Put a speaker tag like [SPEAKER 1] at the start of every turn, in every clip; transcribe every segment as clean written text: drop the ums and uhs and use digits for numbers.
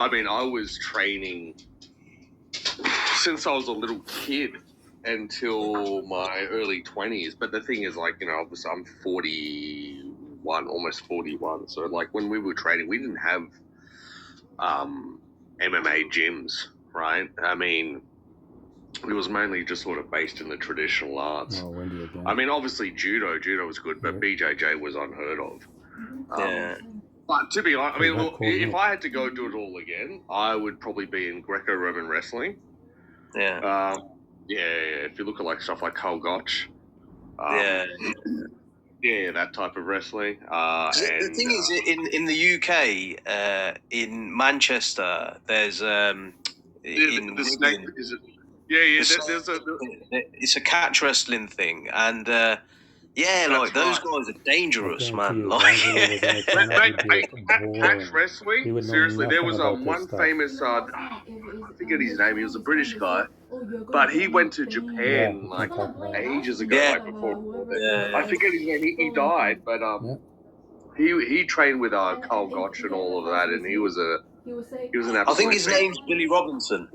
[SPEAKER 1] I mean, I was training since I was a little kid until my early 20s. But the thing is, like, you know, obviously I'm 41, almost 41. So, like, when we were training, we didn't have MMA gyms, right? I mean, it was mainly just sort of based in the traditional arts.
[SPEAKER 2] Oh, Wendy again.
[SPEAKER 1] I mean, obviously judo was good, but BJJ was unheard of. But to be honest, I mean, look, if I had to go do it all again, I would probably be in Greco-Roman wrestling.
[SPEAKER 3] Yeah.
[SPEAKER 1] If you look at like stuff like Karl Gotch. Yeah, that type of wrestling.
[SPEAKER 3] The thing is, in the UK, in Manchester, there's it's a catch wrestling thing, and like those guys are dangerous, man. Like
[SPEAKER 1] catch wrestling. Seriously, there was one famous. I forget his name. He was a British guy, but he went to Japan like ages ago, like before. I forget his name. He died, but he trained with Karl Gotch and all of that, and he was an absolute.
[SPEAKER 3] I think his name's Billy Robinson.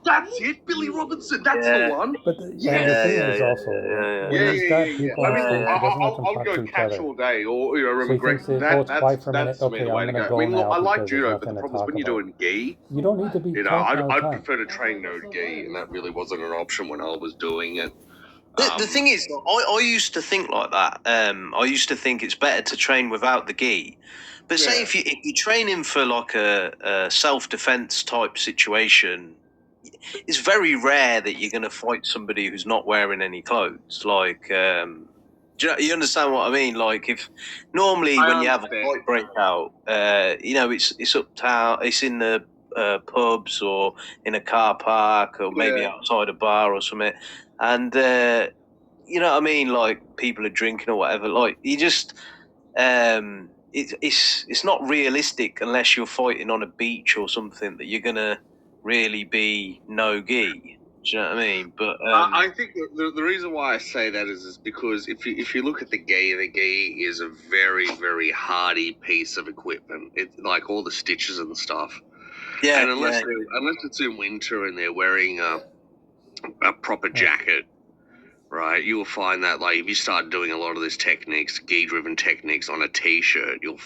[SPEAKER 1] That's it, Billy Robinson. That's the one.
[SPEAKER 2] But the thing is also, when he's got people on stage, he doesn't want them to talk to each other.
[SPEAKER 1] All day, or
[SPEAKER 2] so he thinks, it's quiet for a minute. Okay, I'm going to go now.
[SPEAKER 1] I like
[SPEAKER 2] because
[SPEAKER 1] judo,
[SPEAKER 2] there's
[SPEAKER 1] but the
[SPEAKER 2] nothing to
[SPEAKER 1] problem is
[SPEAKER 2] talk
[SPEAKER 1] when you're
[SPEAKER 2] about.
[SPEAKER 1] doing gi.
[SPEAKER 2] You don't need to be.
[SPEAKER 1] You know, I'd prefer to train no gi, and that really wasn't an option when I was doing it.
[SPEAKER 3] The thing is, I used to think like that. I used to think it's better to train without the gi. But say if you're training for like a self-defense type situation, it's very rare that you're going to fight somebody who's not wearing any clothes. Like, do you understand what I mean? Like, if normally when you have a fight breakout, you know, it's uptown, it's in the pubs or in a car park or maybe outside a bar or something, and you know what I mean? Like, people are drinking or whatever. Like, you just it's not realistic unless you're fighting on a beach or something that you're gonna really be no gi. Do you know what I mean? But
[SPEAKER 1] I think the reason why I say that is because if you look at the gi is a very, very hardy piece of equipment. It's like all the stitches and stuff. Yeah. And unless it's in winter and they're wearing a proper jacket, right, you will find that like if you start doing a lot of these techniques, gi-driven techniques on a t-shirt, you'll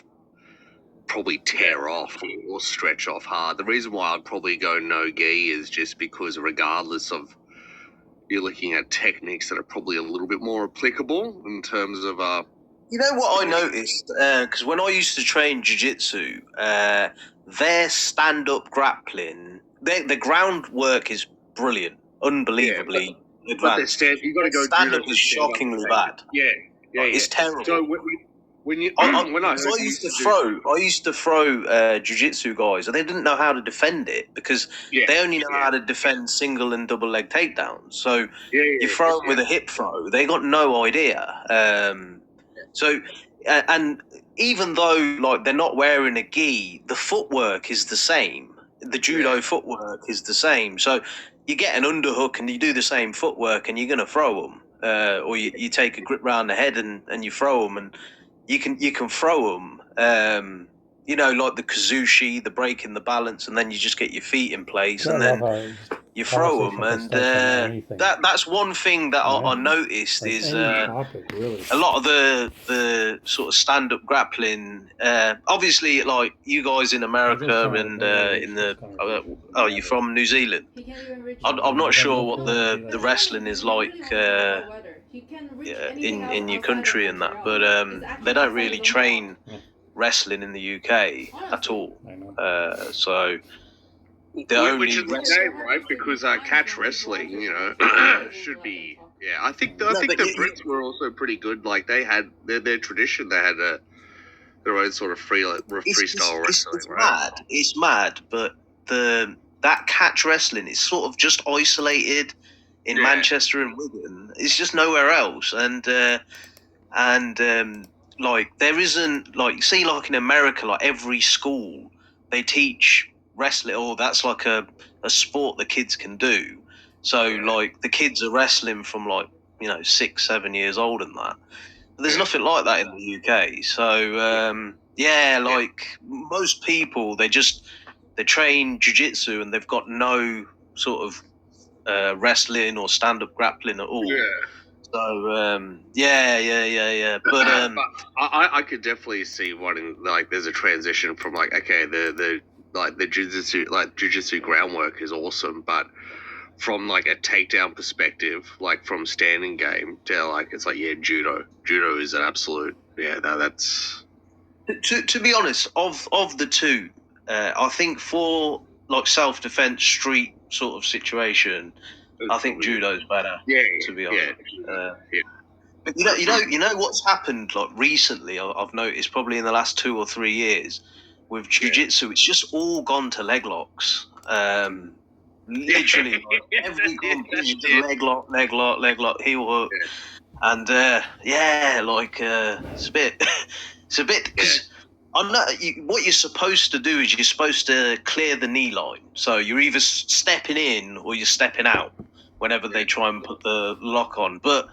[SPEAKER 1] probably tear off or stretch off hard. The reason why I'd probably go no gi is just because regardless of, you're looking at techniques that are probably a little bit more applicable in terms of
[SPEAKER 3] you know what I noticed, because when I used to train jiu-jitsu, their stand-up grappling, the groundwork is brilliant, unbelievably advanced.
[SPEAKER 1] You got to go.
[SPEAKER 3] Stand-up is shockingly bad. It's terrible.
[SPEAKER 1] So I
[SPEAKER 3] used to throw jiu-jitsu guys, and they didn't know how to defend it because they only know how to defend single and double leg takedowns. So you throw them with a hip throw, they got no idea. So and even though like they're not wearing a gi, the footwork is the same. The judo footwork is the same. So you get an underhook and you do the same footwork, and you're going to throw them, or you take a grip round the head and you throw them, and you can throw them, you know, like the kazushi, the breaking the balance, and then you just get your feet in place, and then you throw them. And that's one thing that I noticed is a lot of the sort of stand-up grappling. Obviously, like you guys in America and in the are you from New Zealand? I'm not sure what the wrestling is like in your country and that, but they don't really train wrestling in the UK at all. So
[SPEAKER 1] which is the same, right? Because catch wrestling, you know, should be. Yeah, I think the Brits were also pretty good. Like they had their tradition. They had their own sort of freestyle wrestling.
[SPEAKER 3] It's mad, but that catch wrestling is sort of just isolated in Manchester and Wigan. It's just nowhere else, and like there isn't, like, see, like in America, like every school they teach wrestling, or that's like a sport the kids can do. So like the kids are wrestling from like, you know, 6-7 years old and that. But there's nothing like that in the UK. So like most people, they just they train jiu-jitsu and they've got no sort of wrestling or stand-up grappling at all.
[SPEAKER 1] Yeah.
[SPEAKER 3] So but
[SPEAKER 1] I could definitely see what there's a transition from like, okay, the jiu-jitsu groundwork is awesome, but from like a takedown perspective, like from standing game to like, it's like, yeah, judo is an absolute, that's
[SPEAKER 3] to be honest, of the two, I think for like self-defense street sort of situation, I think judo's better.
[SPEAKER 1] Yeah,
[SPEAKER 3] to be honest.
[SPEAKER 1] Yeah.
[SPEAKER 3] But you know what's happened like recently. I've noticed probably in the last 2 or 3 years with jiu-jitsu, it's just all gone to leg locks. Literally, like, every company leg lock, heel hook, and it's a bit because. I know what you're supposed to do is you're supposed to clear the knee line. So you're either stepping in or you're stepping out whenever they try and put the lock on. But,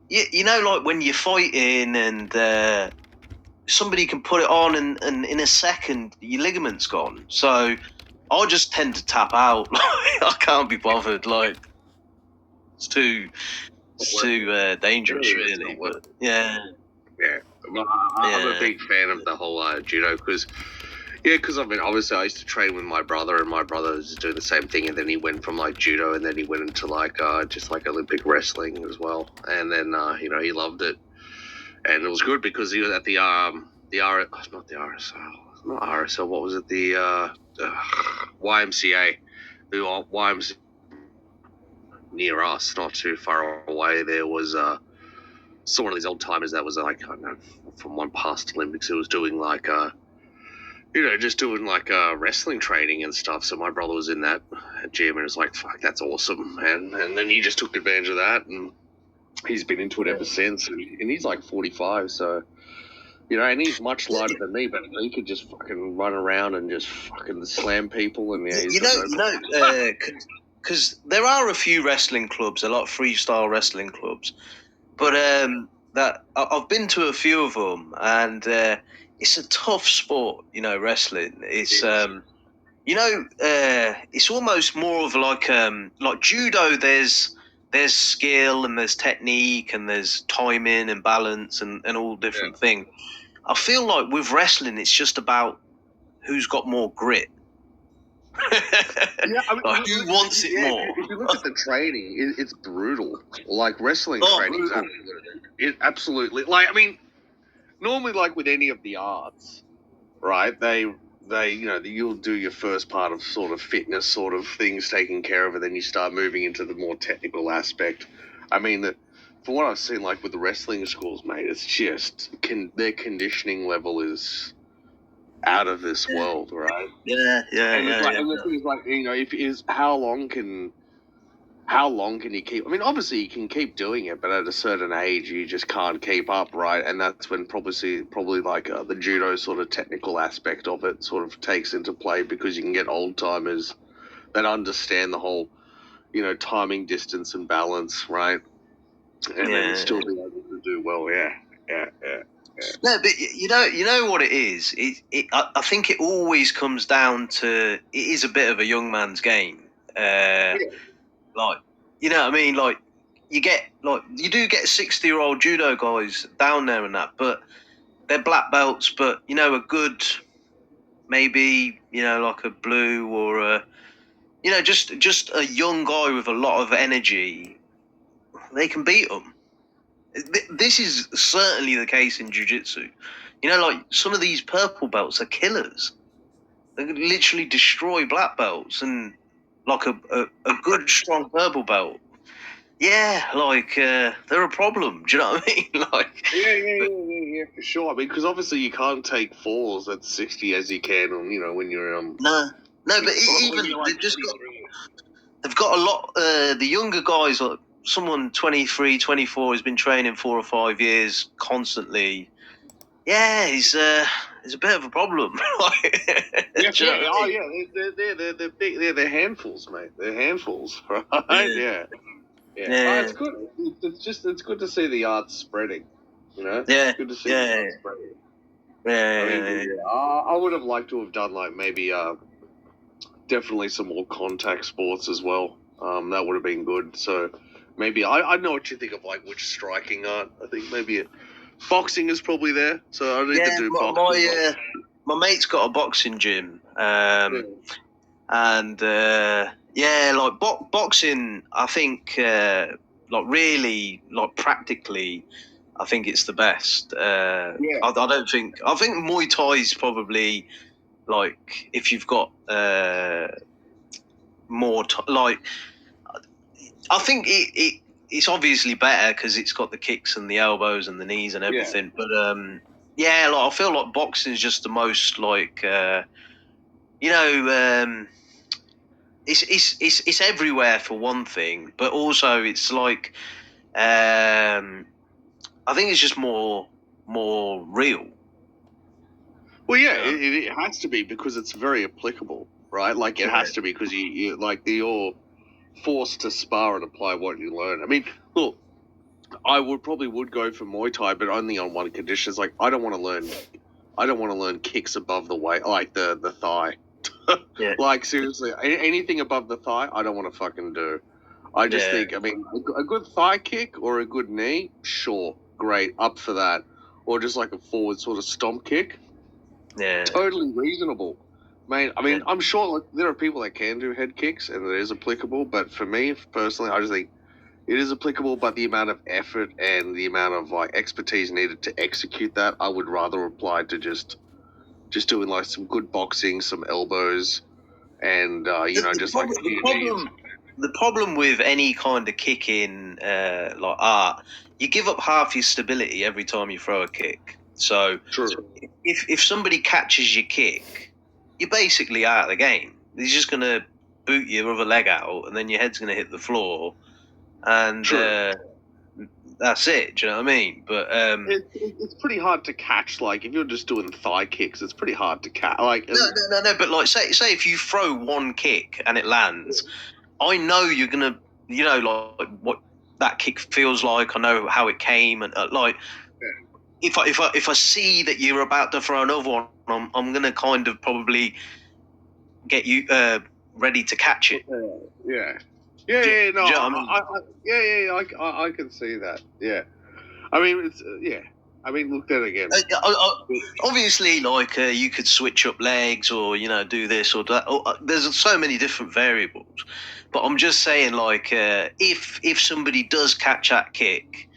[SPEAKER 3] you know, like when you're fighting and somebody can put it on and in a second your ligament's gone. So I just tend to tap out. I can't be bothered. Like, it's too dangerous, really. But, yeah.
[SPEAKER 1] Yeah. I'm a big fan of the whole judo because I mean, obviously I used to train with my brother, and my brother was doing the same thing, and then he went from like judo, and then he went into like just like Olympic wrestling as well, and then he loved it, and it was good because he was at the RSL, what was it, the YMCA, the YMCA near us, not too far away. There was saw one of these old timers that was like, I don't know, from one past Olympics, who was doing like just doing like wrestling training and stuff. So my brother was in that gym and was like, fuck, that's awesome, man. And then he just took advantage of that, and he's been into it ever since. And he's like 45, so and he's much lighter than me, but he could just fucking run around and just fucking slam people. And
[SPEAKER 3] because there are a few wrestling clubs, a lot of freestyle wrestling clubs. But that I've been to a few of them, and it's a tough sport, wrestling. It's it's almost more of like judo. There's skill and there's technique and there's timing and balance and all different things. I feel like with wrestling, it's just about who's got more grit. Like, who wants it more?
[SPEAKER 1] If you look at the training, it's brutal. Like wrestling training is absolutely like, I mean, normally like with any of the arts, right? They you'll do your first part of sort of fitness sort of things taken care of, and then you start moving into the more technical aspect. I mean, from what I've seen, like with the wrestling schools, mate, it's just their conditioning level is out of this world, right?
[SPEAKER 3] Yeah.
[SPEAKER 1] And the thing is, like, how long can you keep? I mean, obviously you can keep doing it, but at a certain age you just can't keep up, right? And that's when probably like the judo sort of technical aspect of it sort of takes into play, because you can get old timers that understand the whole, timing, distance, and balance, right? And then still be able to do well. Yeah.
[SPEAKER 3] No, but you know what it is. I think it always comes down to, it is a bit of a young man's game. Like, you know what I mean? Like, you do get 60-year-old judo guys down there and that, but they're black belts. But a good, maybe like a blue or a, just a young guy with a lot of energy, they can beat them. This is certainly the case in jiu-jitsu. Like some of these purple belts are killers. They could literally destroy black belts, and like a good strong purple belt. Yeah, like they're a problem. Do you know what I mean? Like,
[SPEAKER 1] yeah, for sure. I mean, because obviously you can't take falls at 60 as you can on when you're
[SPEAKER 3] No, but even they've got a lot. The younger guys, like someone 23, 24 has been training 4 or 5 years constantly. Yeah, he's a bit of a problem.
[SPEAKER 1] They're big. They're handfuls, mate. They're handfuls, right? Yeah. Oh, it's good. It's good to see the art spreading.
[SPEAKER 3] Yeah.
[SPEAKER 1] It's good to see the art spreading. I would have liked to have done like maybe definitely some more contact sports as well. That would have been good. So maybe I know what you think of, like, which striking art. I think maybe boxing is probably there. So I need to do boxing.
[SPEAKER 3] My mate's got a boxing gym, and like boxing, I think, like really, like practically, I think it's the best. I think Muay Thai is probably, like, if you've got more like, I think it's obviously better because it's got the kicks and the elbows and the knees and everything. But like, I feel like boxing is just the most, like, it's everywhere for one thing, but also it's like, I think it's just more real.
[SPEAKER 1] Well, it has to be because it's very applicable, right? Like, it has to be because you're forced to spar and apply what you learn. I mean, look, I would go for Muay Thai, but only on one condition. It's like, I don't want to learn kicks above the waist, like the thigh. Like, seriously, anything above the thigh, I don't want to fucking do. I just think, I mean, a good thigh kick or a good knee, sure, great, up for that. Or just like a forward sort of stomp kick. Yeah. Totally reasonable. Mate, I mean, I'm sure, like, there are people that can do head kicks and it is applicable, but for me, personally, I just think it is applicable, but the amount of effort and the amount of, like, expertise needed to execute that, I would rather apply to just doing, like, some good boxing, some elbows, and,
[SPEAKER 3] the problem with any kind of kicking, like art, you give up half your stability every time you throw a kick. So if somebody catches your kick, you're basically out of the game. He's just going to boot your other leg out, and then your head's going to hit the floor, and that's it. Do you know what I mean? But
[SPEAKER 1] it's pretty hard to catch. Like, if you're just doing thigh kicks, it's pretty hard to catch. Like,
[SPEAKER 3] no. But like, say if you throw one kick and it lands, I know you're going to, like, what that kick feels like. I know how it came, and like. If I see that you're about to throw another one, I'm gonna kind of probably get you ready to catch it.
[SPEAKER 1] I can see that. Yeah, I mean, it's I mean, look then again.
[SPEAKER 3] Obviously, like, you could switch up legs, or do this or that. There's so many different variables, but I'm just saying, like, if somebody does catch that kick,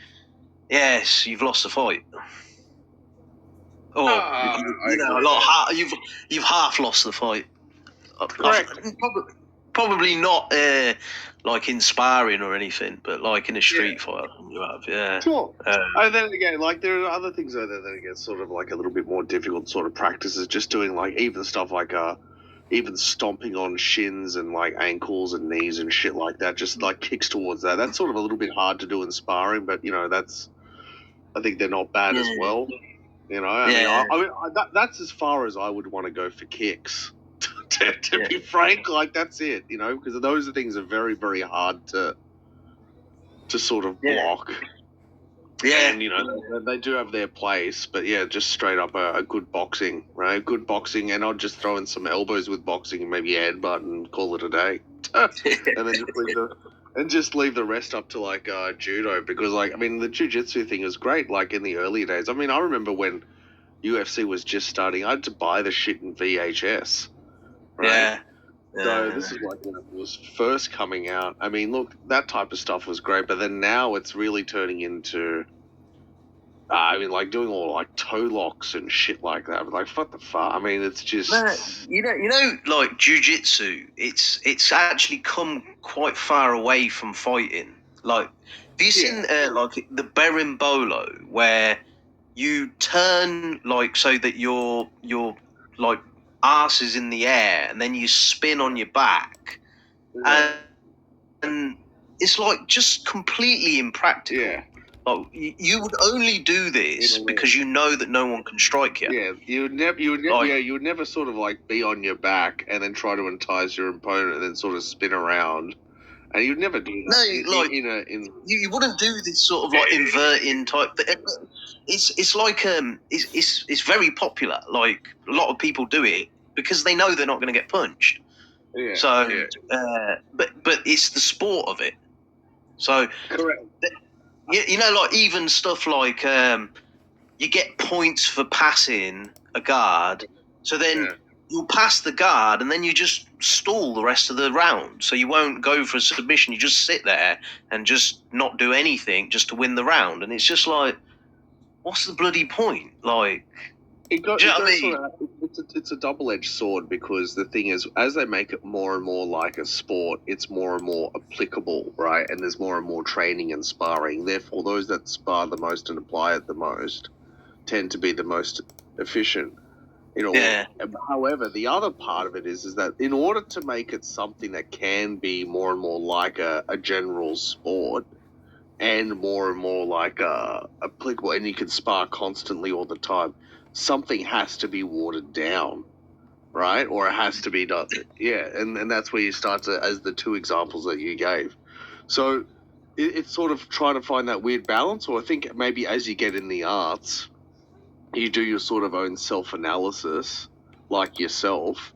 [SPEAKER 3] yes, you've lost the fight. Or you've half lost the fight.
[SPEAKER 1] Correct.
[SPEAKER 3] Probably not like in sparring or anything, but like in a street fight, you have.
[SPEAKER 1] Sure. And then again, like, there are other things that get sort of like a little bit more difficult sort of practices. Just doing, like, even stuff like even stomping on shins and, like, ankles and knees and shit like that. Just like kicks towards that. That's sort of a little bit hard to do in sparring, but I think they're not bad as well. I mean, that's as far as I would want to go for kicks. to be frank, like, that's it. Because those things are very, very hard to sort of block. Yeah, and they do have their place, but just straight up a good boxing, right? Good boxing, and I'll just throw in some elbows with boxing and maybe a headbutt and call it a day, and then just leave the rest up to, like, judo, because, like, I mean, the jiu-jitsu thing is great, like, in the early days. I mean, I remember when UFC was just starting, I had to buy the shit in VHS, right? So this is like when it was first coming out. I mean, look, that type of stuff was great, but then now it's really turning into, I mean, like, doing all, like, toe locks and shit like that. But, like, what the fuck? I mean, it's just...
[SPEAKER 3] like, jiu-jitsu, it's actually come quite far away from fighting. Like, have you seen, like, the berimbolo, where you turn, like, so that your like, arse is in the air, and then you spin on your back, and it's, like, just completely impractical. Yeah. Like, you would only do this because you know that no one can strike you.
[SPEAKER 1] Yeah, you would never sort of, like, be on your back and then try to entice your opponent and then sort of spin around. And you'd never do that.
[SPEAKER 3] No, like, you wouldn't do this sort of, like, inverting type. It's like it's very popular. Like, a lot of people do it because they know they're not going to get punched.
[SPEAKER 1] Yeah.
[SPEAKER 3] So, but it's the sport of it. So,
[SPEAKER 1] correct.
[SPEAKER 3] You know, like even stuff like you get points for passing a guard. So then you'll pass the guard and then you just stall the rest of the round. So you won't go for a submission. You just sit there and just not do anything just to win the round. And it's just like, what's the bloody point? Like,
[SPEAKER 1] it's a double-edged sword, because the thing is, as they make it more and more like a sport, it's more and more applicable, right? And there's more and more training and sparring. Therefore, those that spar the most and apply it the most tend to be the most efficient. However, the other part of it is that in order to make it something that can be more and more like a general sport, and more like applicable, and you can spar constantly all the time, something has to be watered down, right? Or it has to be done. Yeah, and that's where you start to, as the two examples that you gave. So it's sort of trying to find that weird balance, or I think maybe as you get in the arts, you do your sort of own self-analysis, like yourself,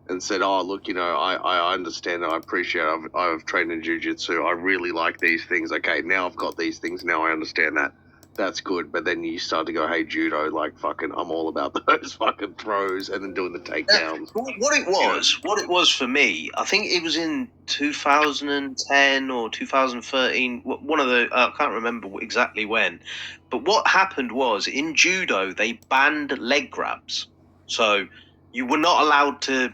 [SPEAKER 1] and said, oh, look, I understand and I appreciate it. I've trained in jiu-jitsu. I really like these things. Okay, now I've got these things. Now I understand that. That's good. But then you start to go, hey, judo, like fucking, I'm all about those fucking throws and then doing the takedowns.
[SPEAKER 3] What it was for me, I think it was in 2010 or 2013, one of the, I can't remember exactly when, but what happened was in judo, they banned leg grabs. So you were not allowed to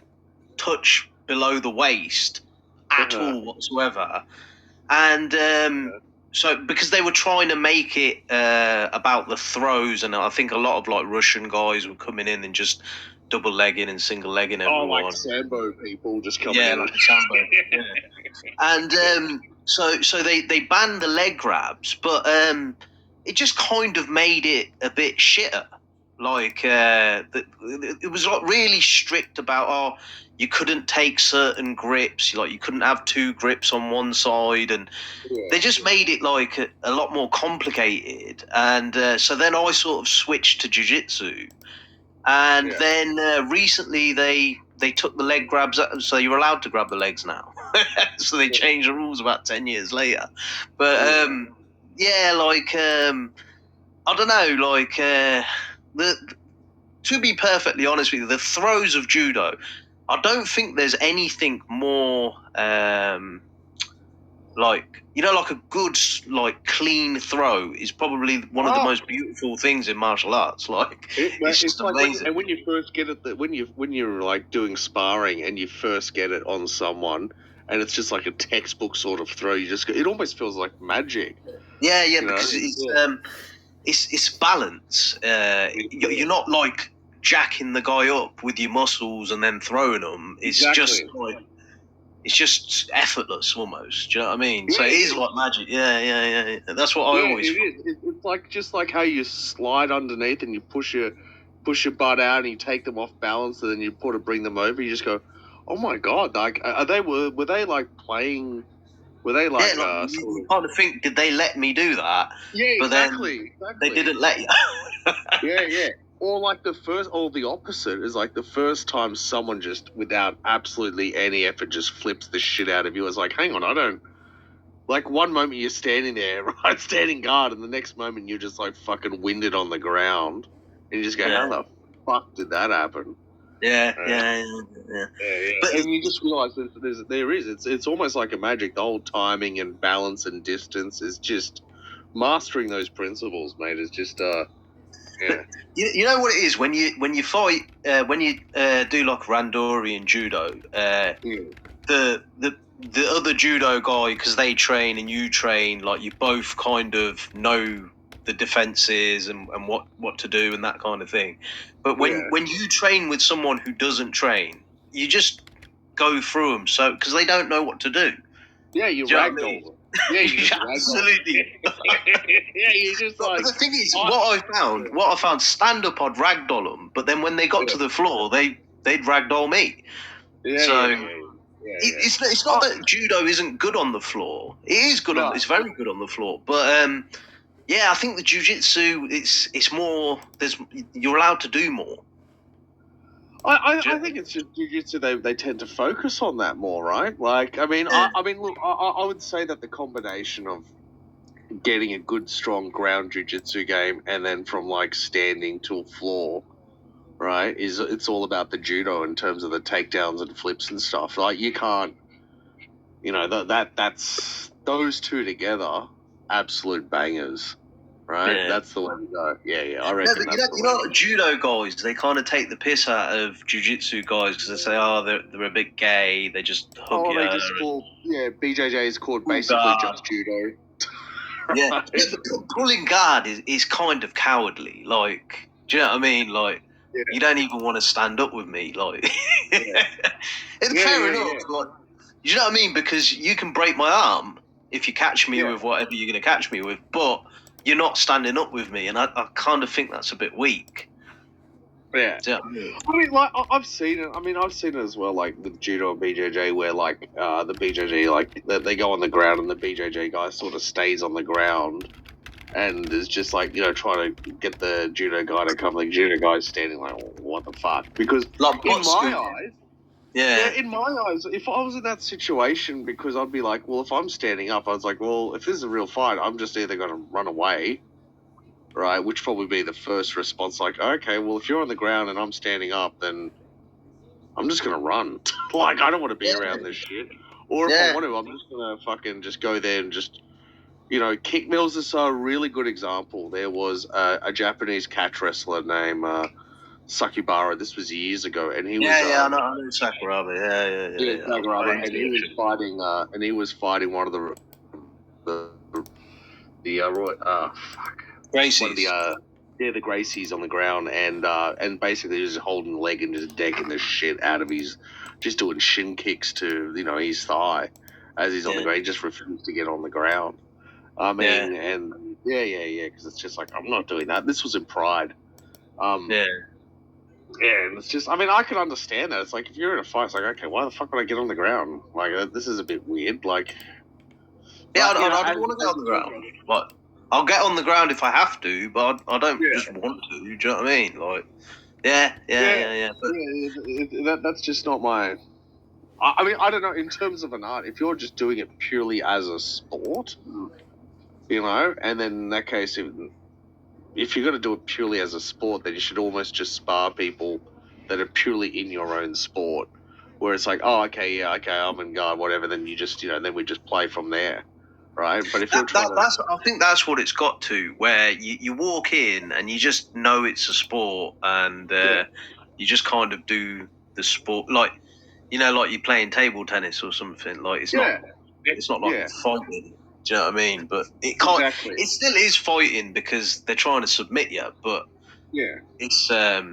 [SPEAKER 3] touch below the waist at all whatsoever. And so because they were trying to make it about the throws, and I think a lot of like Russian guys were coming in and just double legging and single legging everyone.
[SPEAKER 1] Oh, like Sambo people just coming in.
[SPEAKER 3] Like Sambo. And so they banned the leg grabs, but it just kind of made it a bit shitter. Like it was like really strict about you couldn't take certain grips, like you couldn't have two grips on one side, and they just made it like a lot more complicated. And so then I sort of switched to jiu-jitsu, and then recently they took the leg grabs, so you're allowed to grab the legs now. So they changed the rules about 10 years later. But I don't know, like to be perfectly honest with you, the throws of judo, I don't think there's anything more like a good, like, clean throw is probably one of the most beautiful things in martial arts. Like it's just like
[SPEAKER 1] amazing. When you first get it, when you're like doing sparring and you first get it on someone, and it's just like a textbook sort of throw, it almost feels like magic.
[SPEAKER 3] Yeah, because it's balance. You're not like jacking the guy up with your muscles and then throwing them. It's just like, it's just effortless almost. Do you know what I mean? So it is like magic. Yeah. That's what I always.
[SPEAKER 1] It's like just like how you slide underneath and you push your butt out and you take them off balance and then you bring them over. You just go, oh my god! Like, were they like playing? Were they like?
[SPEAKER 3] You kind of think, did they let me do that?
[SPEAKER 1] Yeah, exactly.
[SPEAKER 3] They didn't let you.
[SPEAKER 1] Yeah. Or like the opposite is like the first time someone just without absolutely any effort just flips the shit out of you. It's like, hang on, I don't. Like one moment you're standing there, right, standing guard, and the next moment you're just like fucking winded on the ground, and you just go, how the fuck did that happen?
[SPEAKER 3] Yeah.
[SPEAKER 1] But and you just realise it's almost like a magic. The whole timing and balance and distance is just mastering those principles, mate. Is just
[SPEAKER 3] You know what it is when you fight when you do like randori and judo. The other judo guy, because they train and you train, like you both kind of know the defenses and what to do and that kind of thing. But when you train with someone who doesn't train, you just go through them, so because they don't know what to do.
[SPEAKER 1] Yeah, you ragdoll them. Yeah, you
[SPEAKER 3] absolutely.
[SPEAKER 1] Yeah, you just like.
[SPEAKER 3] But the thing is, what I found, stand up, I'd ragdoll them, but then when they got to the floor, they'd ragdoll me. It's not that judo isn't good on the floor. It is good. It's very good on the floor. But I think the jiu-jitsu, it's more. You're allowed to do more.
[SPEAKER 1] I think it's just jiu-jitsu. They tend to focus on that more, right? Like, I mean, look, I would say that the combination of getting a good, strong ground jiu-jitsu game and then from like standing to floor, right, it's all about the judo in terms of the takedowns and flips and stuff. Like, you can't, that's those two together, absolute bangers. Right, that's the way to go. Yeah, I reckon.
[SPEAKER 3] Judo guys, they kind of take the piss out of jiu-jitsu guys because they say, they're a bit gay. They just hug you.
[SPEAKER 1] They just call BJJ is called basically just judo.
[SPEAKER 3] Yeah, but pulling guard is kind of cowardly. Like, do you know what I mean? Like, you don't even want to stand up with me. Like, fair enough. Like, you know what I mean? Because you can break my arm if you catch me with whatever you're going to catch me with, but you're not standing up with me, and I kind of think that's a bit weak.
[SPEAKER 1] Yeah. I mean, like, I've seen it. I mean, I've seen it as well, like, with Judo and BJJ, where, like, the BJJ, like, they go on the ground, and the BJJ guy sort of stays on the ground, and is just, like, trying to get the Judo guy to come. Like, Judo guy's standing like, what the fuck? Because
[SPEAKER 3] like,
[SPEAKER 1] in my eyes... Yeah, in my eyes, if I was in that situation, because I'd be like, well, if I'm standing up, I was like, well, if this is a real fight, I'm just either going to run away, right, which probably be the first response, like, okay, well, if you're on the ground and I'm standing up, then I'm just going to run. Like, I don't want to be around this shit. Or if I want to, I'm just going to fucking just go there and just, kick. There was this really good example. There was a Japanese catch wrestler named... Sakibara. This was years ago, and he was.
[SPEAKER 3] I know Sakuraba. Yeah.
[SPEAKER 1] Sakuraba, and he was fighting. And he was fighting one of the
[SPEAKER 3] Gracies.
[SPEAKER 1] One of the Gracies on the ground, and basically he was holding the leg and just decking the shit out of his, just doing shin kicks to his thigh as he's on the ground. He just refused to get on the ground. I mean, and because it's just like, I'm not doing that. This was in Pride. Yeah, and it's just, I mean, I can understand that. It's like, if you're in a fight, it's like, okay, why the fuck would I get on the ground? Like, this is a bit weird. Like,
[SPEAKER 3] I don't want to get on the ground. Like, I'll get on the ground if I have to, but I don't just want to. Do you know what I mean? Like, But
[SPEAKER 1] that's just not my. I mean, I don't know. In terms of an art, if you're just doing it purely as a sport, and then in that case, if you're going to do it purely as a sport, then you should almost just spar people that are purely in your own sport, where it's like, okay, I'm in guard, whatever, then you just, then we just play from there, right? But if you're
[SPEAKER 3] I think that's what it's got to, where you walk in and you just know it's a sport, and you just kind of do the sport, like, like you're playing table tennis or something. Like, it's not like fighting. Do you know what I mean? But it can't. Exactly. It still is fighting because they're trying to submit you. But it's but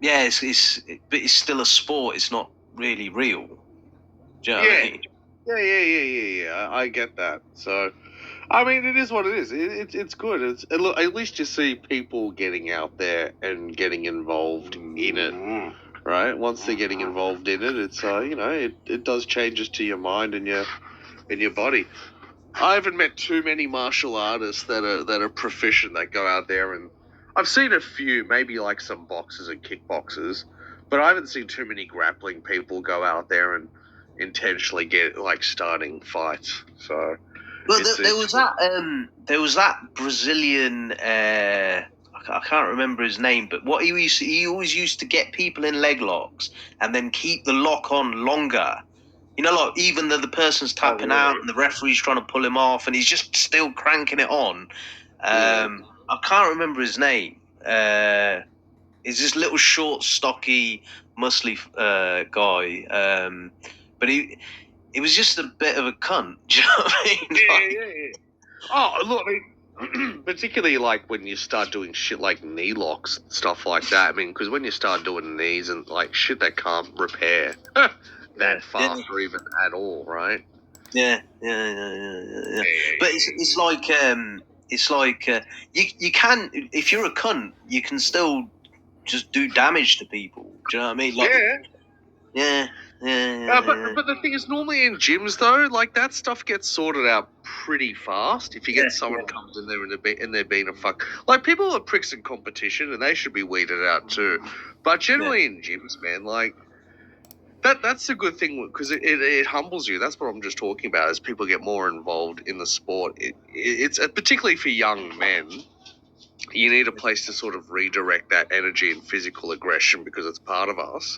[SPEAKER 3] it's still a sport. It's not really real. Do you know what I mean?
[SPEAKER 1] Yeah. I get that. So, I mean, it is what it is. It's good. At least you see people getting out there and getting involved in it. Right? Once they're getting involved in it, it's it does changes to your mind and your body. I haven't met too many martial artists that are proficient that go out there, and I've seen a few, maybe like some boxers and kickboxers, but I haven't seen too many grappling people go out there and intentionally get like starting fights. So,
[SPEAKER 3] well, there was that Brazilian. I can't remember his name, but what he always used to get people in leg locks and then keep the lock on longer. Like, even though the person's tapping out and the referee's trying to pull him off and he's just still cranking it on. I can't remember his name. He's this little short, stocky, muscly guy. But he was just a bit of a cunt. Do you know what I
[SPEAKER 1] mean? Oh, look, I mean, particularly like when you start doing shit like knee locks, stuff like that. I mean, because when you start doing knees and like shit that can't repair that fast or even at all, right?
[SPEAKER 3] Yeah. But it's like you can, if you're a cunt, you can still just do damage to people. Do you know what I mean? Like, Yeah.
[SPEAKER 1] But the thing is, normally in gyms though, like that stuff gets sorted out pretty fast. If you get someone comes in there and they're being a fuck, like people are pricks in competition and they should be weeded out too. But generally in gyms, man, like that's a good thing because it humbles you. That's what I'm just talking about. As people get more involved in the sport, it's particularly for young men. You need a place to sort of redirect that energy and physical aggression because it's part of us.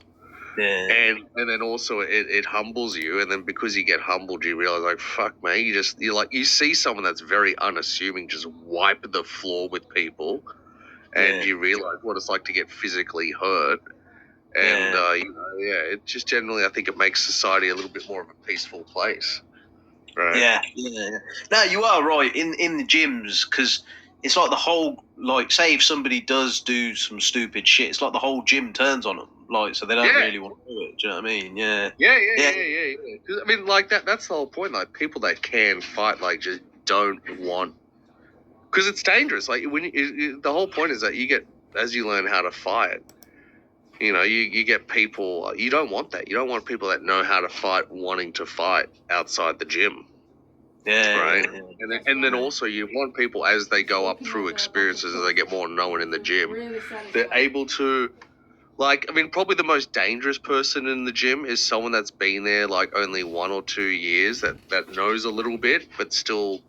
[SPEAKER 3] Yeah.
[SPEAKER 1] And then also it humbles you, and then because you get humbled, you realize like fuck, man, you see someone that's very unassuming just wipe the floor with people, and you realize what it's like to get physically hurt, and it just generally I think it makes society a little bit more of a peaceful place, right?
[SPEAKER 3] Yeah. No, you are right in the gyms because it's like the whole say if somebody does do some stupid shit, it's like the whole gym turns on them. Like, so they don't really want to do it. Do you know what I mean? Yeah.
[SPEAKER 1] I mean, like that's the whole point. Like, people that can fight, like, just don't want, because it's dangerous. Like, when the whole point is that as you learn how to fight, you get people. You don't want that. You don't want people that know how to fight wanting to fight outside the gym.
[SPEAKER 3] Yeah.
[SPEAKER 1] Right.
[SPEAKER 3] Yeah.
[SPEAKER 1] And then also you want people as they go up through experiences, as they get more known in the gym, they're able to. Like, I mean, probably the most dangerous person in the gym is someone that's been there like only 1 or 2 years that knows a little bit, but still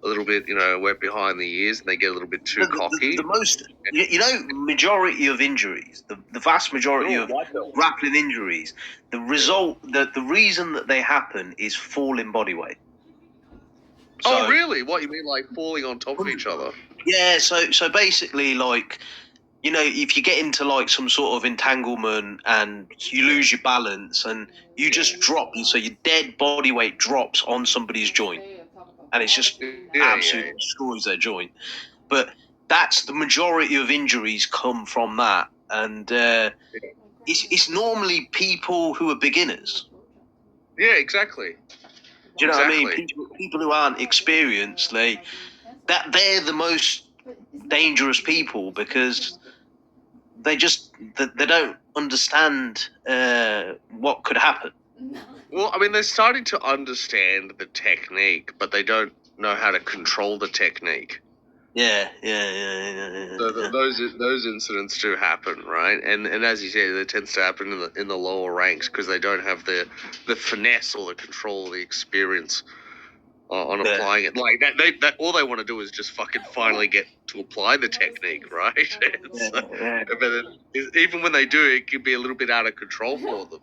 [SPEAKER 1] a little bit, wet behind the ears, and they get a little bit too cocky.
[SPEAKER 3] The most, majority of injuries, the vast majority of grappling injuries, the reason that they happen is fall in body weight.
[SPEAKER 1] So, oh, really? What, you mean like falling on top of each other?
[SPEAKER 3] Yeah, so basically, like, if you get into like some sort of entanglement and you lose your balance and you just drop, so your dead body weight drops on somebody's joint, and it's just absolutely destroys their joint. But that's the majority of injuries come from that, and it's normally people who are beginners.
[SPEAKER 1] Yeah, exactly.
[SPEAKER 3] Do you know what I mean? People who aren't experienced, they're the most dangerous people because they don't understand what could happen.
[SPEAKER 1] Well, I mean, they're starting to understand the technique, but they don't know how to control the technique.
[SPEAKER 3] Yeah.
[SPEAKER 1] So those incidents do happen, right? And as you said, it tends to happen in the lower ranks because they don't have the finesse or the control or the experience on applying it. Like that all they want to do is just fucking finally get to apply the technique, right? But even when they do, it can be a little bit out of control for them.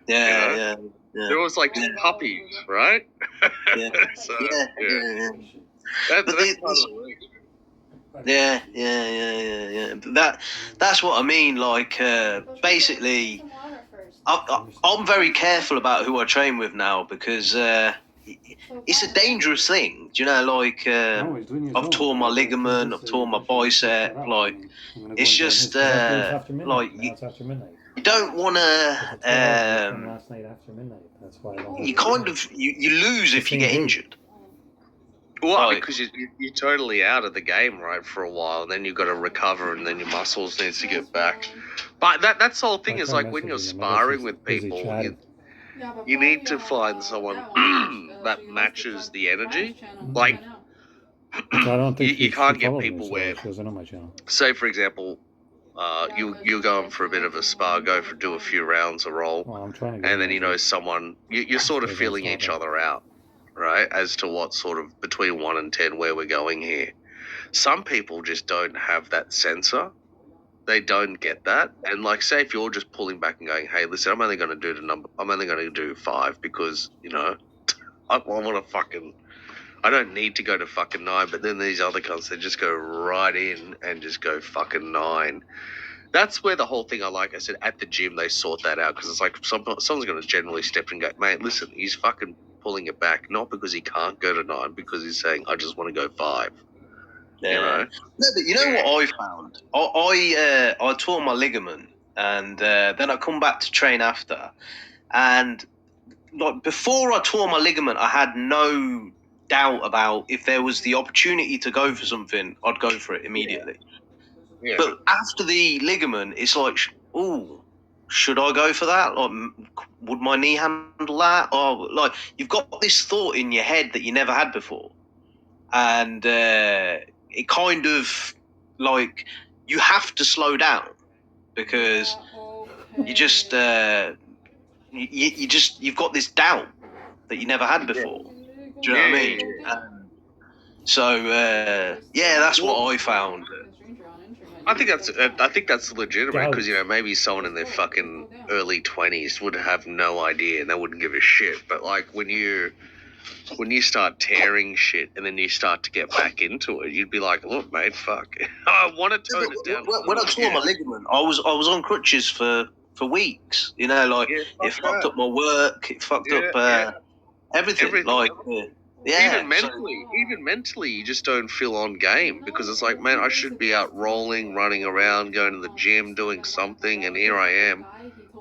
[SPEAKER 3] Yeah.
[SPEAKER 1] They're always like puppies, right?
[SPEAKER 3] Yeah.
[SPEAKER 1] So,
[SPEAKER 3] That's what I mean. Like, basically, I'm very careful about who I train with now because it's a dangerous thing. Do you know? Like, I've torn my ligament, I've torn my bicep. Like, it's just like you don't want to.
[SPEAKER 2] Last night after midnight. That's why
[SPEAKER 3] you kind of you lose if you get injured.
[SPEAKER 1] Well, because you're totally out of the game, right, for a while, and then you've got to recover, and then your muscles needs to get back. But that's the whole thing is like when you're sparring with people, you need to find someone that matches the energy. Like, you can't get people where, say, for example, you're going for a bit of a spar, do a few rounds a roll, and then someone you're sort of feeling each other out, right, as to what sort of between 1 and 10 where we're going here. Some people just don't have that sensor. They don't get that, and like, say if you're just pulling back and going, hey, listen, I'm only going to do 5 because I want to fucking. I don't need to go to fucking 9, but then these other cunts, they just go right in and just go fucking 9. That's where the whole thing, like I said, at the gym, they sort that out because it's like someone's going to generally step in and go, mate, listen, he's fucking pulling it back, not because he can't go to 9, because he's saying, I just want to go 5.
[SPEAKER 3] Yeah. No, but what I found? I tore my ligament, and then I come back to train after, and like before I tore my ligament, I had no doubt about if there was the opportunity to go for something, I'd go for it immediately. Yeah. But after the ligament, it's like, ooh, should I go for that? Like, would my knee handle that? Or like, you've got this thought in your head that you never had before, and it kind of like you have to slow down because you just you've got this doubt that you never had before. Do you know what I mean? So that's what I found.
[SPEAKER 1] I think that's legitimate because maybe someone in their fucking early 20s would have no idea and they wouldn't give a shit. But like when you start tearing shit and then you start to get back into it, you'd be like, look, mate, fuck, I want to tone it down.
[SPEAKER 3] When I tore my ligament, I was on crutches for weeks. You know, like it fucked up my work, it fucked up everything. Like. Yeah, even mentally, you just don't feel on game because it's like, man, I should be out rolling, running around, going to the gym, doing something, and here I am,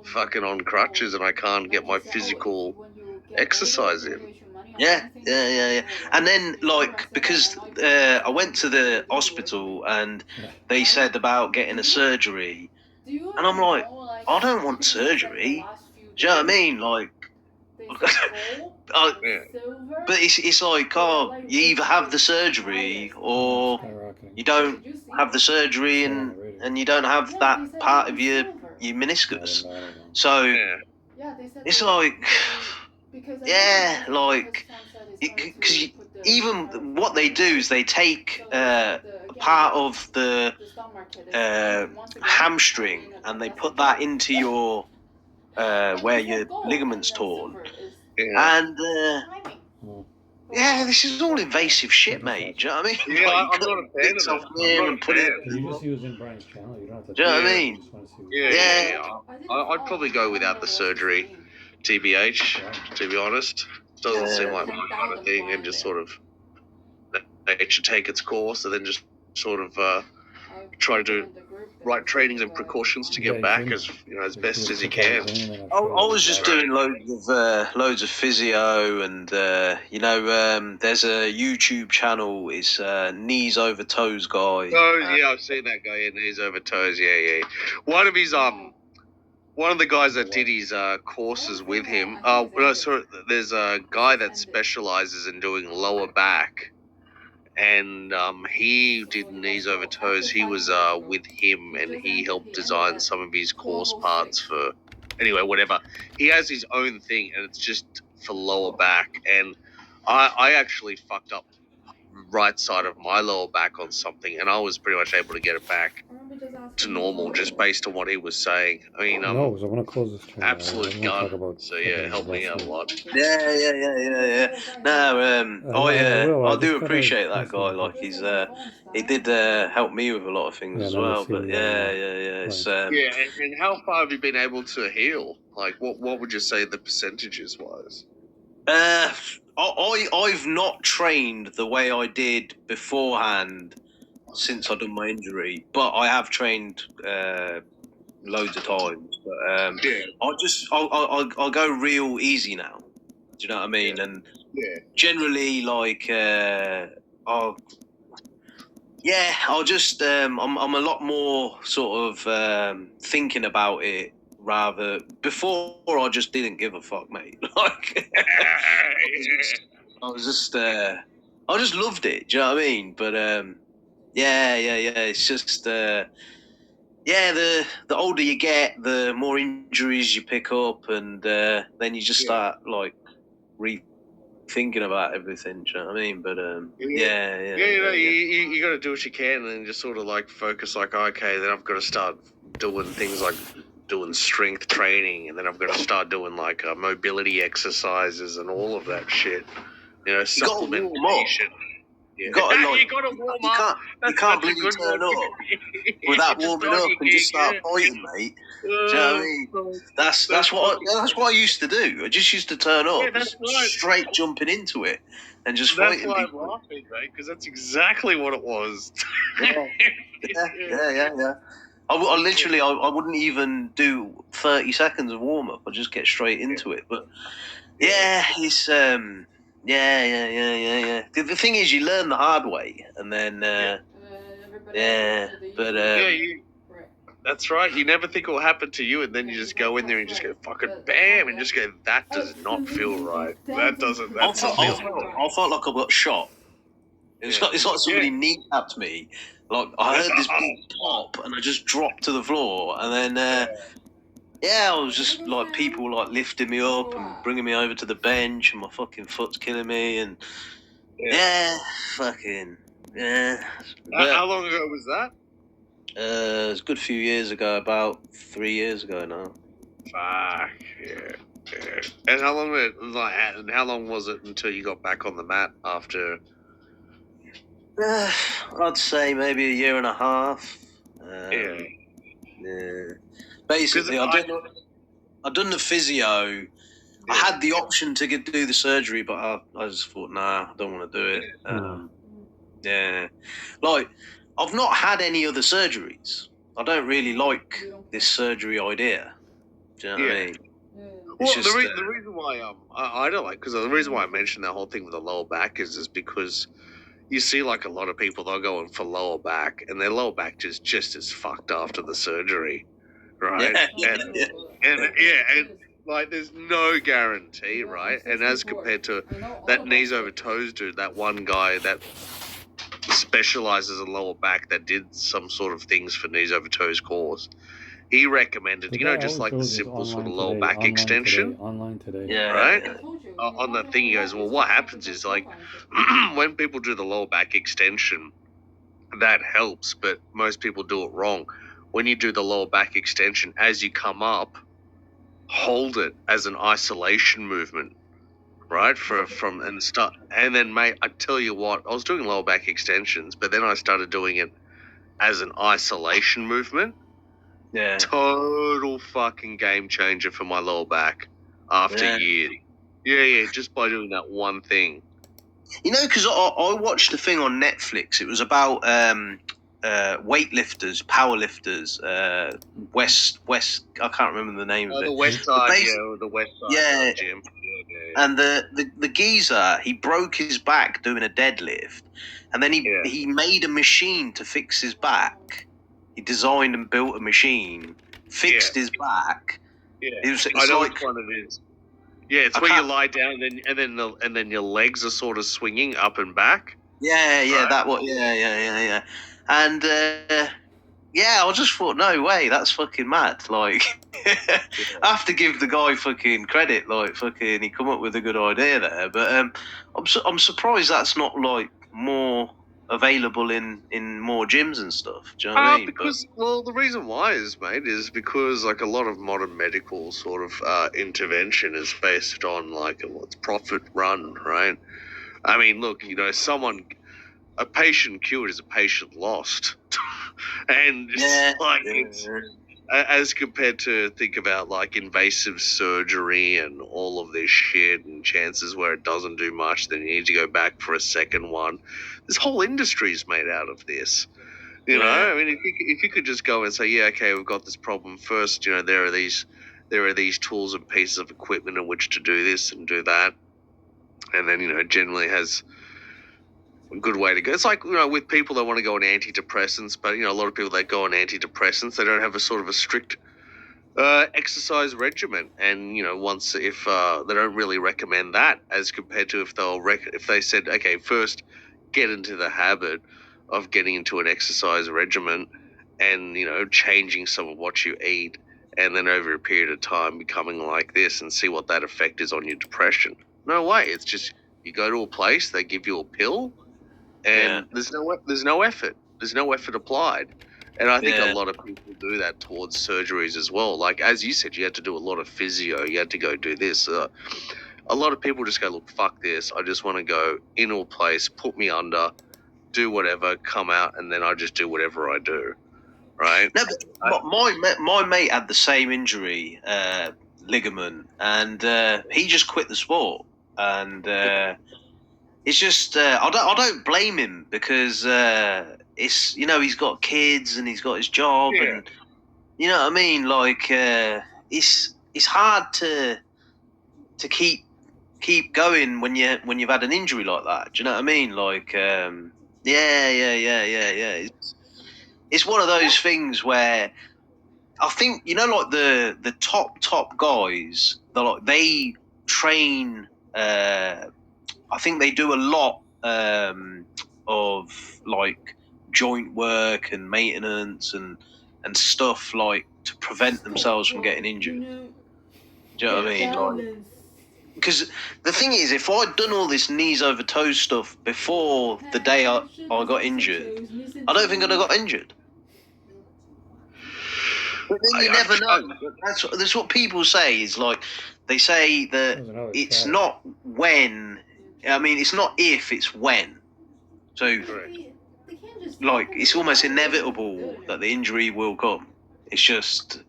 [SPEAKER 3] fucking on crutches, and I can't get my physical exercise in. Yeah. And then, like, because I went to the hospital and they said about getting a surgery, and I'm like, I don't want surgery. Do you know what I mean? Like. But it's like, you either have the surgery or you don't have the surgery and you don't have that part of your meniscus. So it's like, because even what they do is they take part of the hamstring and they put that into your where your ligament's torn. And this is all invasive shit, mate. Do you know what I mean?
[SPEAKER 1] Yeah, I'm not a fan of that.
[SPEAKER 2] You just use in Brian's channel. You don't have to.
[SPEAKER 3] Do you know what I mean?
[SPEAKER 1] Yeah. I'd probably go without the surgery, TBH. To be honest, doesn't seem like my kind of thing, and just sort of let it take its course, and then just sort of try to do right trainings and precautions to get back as best as you can.
[SPEAKER 3] I was just doing loads of physio, and there's a YouTube channel. It's Knees Over Toes guy.
[SPEAKER 1] Oh yeah, I've seen that guy. Knees Over Toes. Yeah. One of the guys that did his courses with him. There's a guy that specializes in doing lower back. And he did Knees Over Toes. He was with him, and he helped design some of his course parts for. Anyway, whatever. He has his own thing, and it's just for lower back. And I actually fucked up right side of my lower back on something, and I was pretty much able to get it back to normal just based on what he was saying. I mean,
[SPEAKER 2] no, because I want to close this channel.
[SPEAKER 1] Absolute gun. So yeah, helped me out a lot.
[SPEAKER 3] Yeah. No, I do appreciate that guy. Like he did help me with a lot of things as well. But yeah. It's,
[SPEAKER 1] and how far have you been able to heal? Like, what would you say the percentages was?
[SPEAKER 3] I've not trained the way I did beforehand since I've done my injury, but I have trained loads of times. But I'll go real easy now. Do you know what I mean? And generally, like, I'll just I'm a lot more sort of thinking about it. Rather, before I just didn't give a fuck, mate. Like, I just loved it. Do you know what I mean? But it's just the older you get, the more injuries you pick up, and then you just start like rethinking about everything. Do you know what I mean? But
[SPEAKER 1] you got to do what you can, and then just sort of like focus. Like, okay, then I've got to start doing things like doing strength training, and then I'm going to start doing like mobility exercises and all of that shit. Supplementation.
[SPEAKER 3] You got to warm up. You can't bleed turn up without warming up and just start fighting, mate. Do you know what I mean? That's what I used to do. I just used to turn up, straight jumping into it, and just fighting.
[SPEAKER 1] That's why I'm laughing, mate, because that's exactly what it was.
[SPEAKER 3] Yeah. I literally wouldn't even do 30 seconds of warm up. I just get straight into it. But it's The thing is, you learn the hard way, and then
[SPEAKER 1] That's right. You never think it will happen to you, and then you just go in there and just go fucking bam, and just go, that does not feel right. That doesn't. That
[SPEAKER 3] I felt like I got shot. It's like somebody kneecapped me. Like I heard this big pop, and I just dropped to the floor, and then I was just like people like lifting me up and bringing me over to the bench, and my fucking foot's killing me, and fucking.
[SPEAKER 1] How long ago was that?
[SPEAKER 3] It was a good few years ago, about 3 years ago now.
[SPEAKER 1] Fuck yeah. And how long was it until you got back on the mat after?
[SPEAKER 3] I'd say maybe a year and a half. Basically, I'd done the physio. Yeah. I had the option to do the surgery, but I just thought, nah, I don't want to do it. Like, I've not had any other surgeries. I don't really like this surgery idea. Do you know what I mean?
[SPEAKER 1] Well, the reason why I don't like, because the reason why I mentioned that whole thing with the lower back is because you see like a lot of people, they'll go in for lower back, and their lower back is just as fucked after the surgery, right? And like there's no guarantee, right? And as compared to that knees over toes dude, that one guy that specializes in lower back that did some sort of things for knees over toes course, he recommended, just like the simple sort of lower back extension.
[SPEAKER 2] Online today.
[SPEAKER 3] Yeah.
[SPEAKER 1] Right? On that thing, he goes, well, what happens is, like, when people do the lower back extension, that helps, but most people do it wrong. When you do the lower back extension, as you come up, hold it as an isolation movement, right? And then, mate, I tell you what, I was doing lower back extensions, but then I started doing it as an isolation movement.
[SPEAKER 3] Yeah.
[SPEAKER 1] Total fucking game changer for my lower back after years. Yeah, just by doing that one thing.
[SPEAKER 3] Because I watched a thing on Netflix. It was about weightlifters, powerlifters, West. I can't remember the name of it.
[SPEAKER 1] The West Side, the West Side gym. Yeah.
[SPEAKER 3] And the geezer, he broke his back doing a deadlift, and then he made a machine to fix his back. He designed and built a machine, fixed his back.
[SPEAKER 1] Yeah, I know which one it is. Yeah, it's where you lie down and then your legs are sort of swinging up and back.
[SPEAKER 3] Yeah, right? That one. Yeah. And I just thought, no way, that's fucking mad. Like, I have to give the guy fucking credit. Like, fucking, he come up with a good idea there. But I'm surprised that's not like more available in more gyms and stuff. Do you know what I mean?
[SPEAKER 1] The reason why is because like a lot of modern medical sort of intervention is based on like what's profit run, right? I mean, look, a patient cured is a patient lost, and it's as compared to think about like invasive surgery and all of this shit and chances where it doesn't do much, then you need to go back for a second one. This whole industry is made out of this. You know, I mean, if you could just go and say, yeah, okay, we've got this problem first. There are these tools and pieces of equipment in which to do this and do that, and then generally has a good way to go. It's like with people that want to go on antidepressants, but a lot of people that go on antidepressants, they don't have a sort of a strict exercise regimen, and if they don't really recommend that as compared to if they said, okay, first get into the habit of getting into an exercise regimen and changing some of what you eat, and then over a period of time becoming like this and see what that effect is on your depression. No way. It's just you go to a place, they give you a pill, and there's no effort. There's no effort applied. And I think a lot of people do that towards surgeries as well. Like, as you said, you had to do a lot of physio. You had to go do this. A lot of people just go, look, fuck this. I just want to go in a place, put me under, do whatever, come out, and then I just do whatever I do. Right?
[SPEAKER 3] No, but my mate had the same injury, ligament, and he just quit the sport. And it's just I don't blame him because it's he's got kids and he's got his job and you know what I mean. Like it's hard to keep going when you've had an injury like that. Do you know what I mean? Like It's one of those things where I think, like the top guys, they train. I think they do a lot of like joint work and maintenance and stuff like to prevent themselves from getting injured. Do you know what I mean? Like, because the thing is, if I'd done all this knees over toes stuff before the day I got injured, I don't think I'd have got injured. But then you never know. That's what people say. Is like they say that it's not when. I mean, it's not if, it's when. So, like, it's almost inevitable that the injury will come. It's just,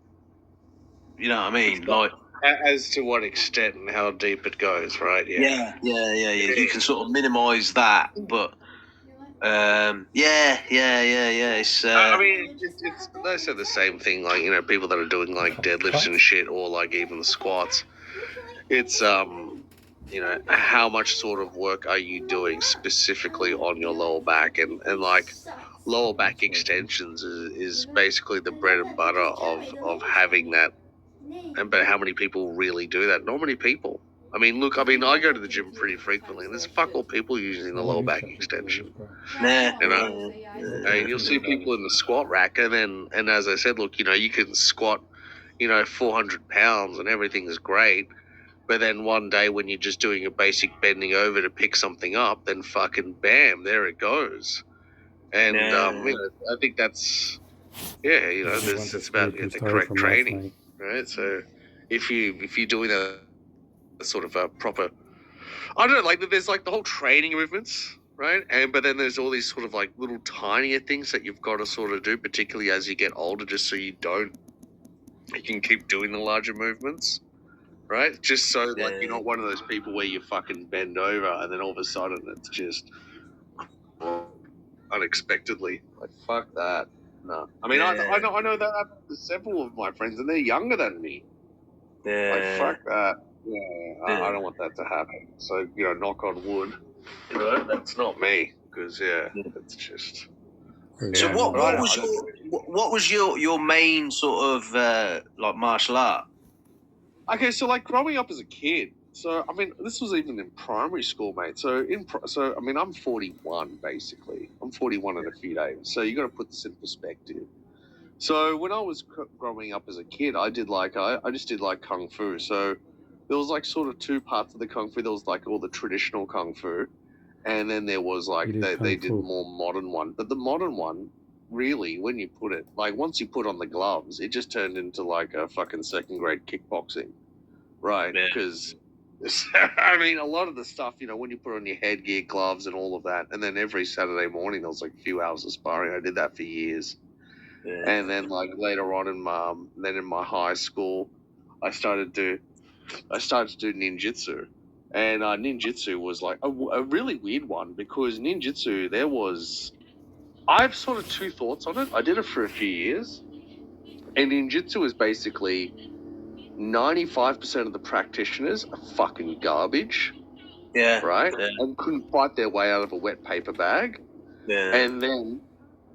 [SPEAKER 3] you know what I mean? Like,
[SPEAKER 1] as to what extent and how deep it goes, right?
[SPEAKER 3] Yeah. You can sort of minimise that, but. Yeah. It's.
[SPEAKER 1] I mean, it's they say the same thing. Like, people that are doing like deadlifts and shit, or like even the squats. It's how much sort of work are you doing specifically on your lower back, and like lower back extensions is basically the bread and butter of having that. But how many people really do that? Not many people. I mean, look, I go to the gym pretty frequently, and there's fuck all people using the lower back extension. And you'll see people in the squat rack, and as I said, look, you can squat, 400 pounds, and everything is great. But then one day when you're just doing a basic bending over to pick something up, then fucking bam, there it goes. And I think that's it's about the correct training, right? So if you're doing a sort of a proper, I don't know, like there's like the whole training movements, right? But then there's all these sort of like little tinier things that you've got to sort of do, particularly as you get older, just so you can keep doing the larger movements. Right? Just so, like, you're not one of those people where you fucking bend over and then all of a sudden it's just unexpectedly. Like, fuck that. No. I mean, I know that happened to several of my friends, and they're younger than me. Like, fuck that. Yeah, I don't want that to happen. So, knock on wood. That's not me. Because, it's just...
[SPEAKER 3] So what was your main sort of, like, martial art?
[SPEAKER 1] Okay, so like growing up as a kid, so I mean, this was even in primary school, mate. So I'm 41 basically. I'm 41 in a few days. So you got to put this in perspective. So when I was growing up as a kid, I just did like kung fu. So there was like sort of two parts of the kung fu. There was like all the traditional kung fu, and then there was like they did more modern one. But the modern one, really, when you put it, like once you put on the gloves, it just turned into like a fucking second grade kickboxing, right? Because I mean, a lot of the stuff, when you put on your headgear, gloves, and all of that, and then every Saturday morning there was like a few hours of sparring. I did that for years, and then like later on in my high school, I started to do ninjutsu. And ninjutsu was like a really weird one, because ninjutsu, I have sort of two thoughts on it. I did it for a few years, and ninjutsu is basically 95% of the practitioners are fucking garbage. Yeah. Right? Yeah. And couldn't fight their way out of a wet paper bag. Yeah. And then